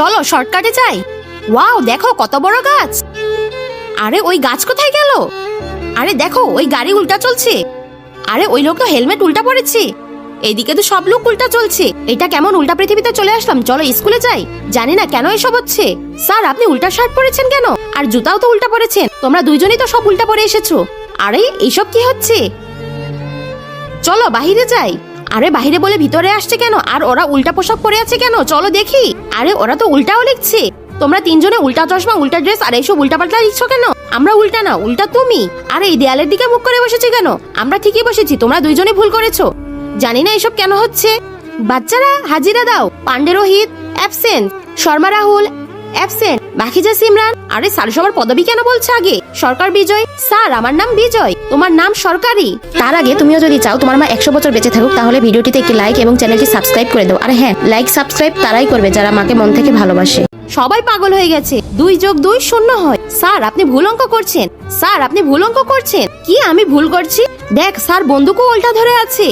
চলো শর্টকাটে যাই। ওয়াও, দেখো কত বড় গাছ। আরে ওই গাছ কোথায় গেল? আরে দেখো ওই গাড়ি উল্টা চলছে। আরে ওই লোক তো হেলমেট উল্টা পড়েছে। এইদিকে তো সব লোক উল্টা চলছে। এটা কেমন উল্টা পৃথিবীতে চলে আসলাম। চলো স্কুলে যাই। জানি না কেন এসব হচ্ছে। স্যার, আপনি উল্টা শার্ট পরেছেন কেন? আর জুতাও তো উল্টা পরেছেন। তোমরা দুইজনই তো সব উল্টা পরে এসেছো। আরে এইসব কি হচ্ছে? চলো বাহিরে যাই। আরে বাহিরে বলে ভিতরে আসছে কেন? আর ওরা উল্টা পোশাক পরে আছে কেন? চলো দেখি। আরে ওরা তো উল্টাও লিখছে। তোমরা তিনজনে উল্টা চশমা, উল্টা ড্রেস আর এইসব উল্টা পাল্টা লিখছো কেন? আমরা উল্টা না, উল্টা তুমি। আরে এই দেয়ালের দিকে মুখ করে বসেছে কেন? আমরা ঠিকই বসেছি, তোমরা দুইজনে ভুল করেছো। জানি না এসব কেন হচ্ছে। বাচ্চারা হাজিরা দাও। Pandey Rohit absent, Sharma Rahul absent, Makhija Simran. আরে স্যার সবার পদবি কেন বলছে আগে? সরকার বিজয়। স্যার আমার নাম বিজয়, তোমার নাম সরকারি। তার আগে তুমিও যদি চাও তোমার মা 100 বছর বেঁচে থাকুক, তাহলে ভিডিওটিতে একটি লাইক এবং চ্যানেলটি সাবস্ক্রাইব করে দাও। আর হ্যাঁ, লাইক সাবস্ক্রাইব তারাই করবে যারা মাকে মন থেকে ভালোবাসে। সবাই পাগল হয়ে গেছে। 2 যোগ 2 শূন্য হয়। স্যার আপনি ভুল অঙ্ক করছেন। স্যার আপনি ভুল অঙ্ক করছেন। কি আমি ভুল করছি? দেখ স্যার বন্দুকও উল্টা ধরে আছে।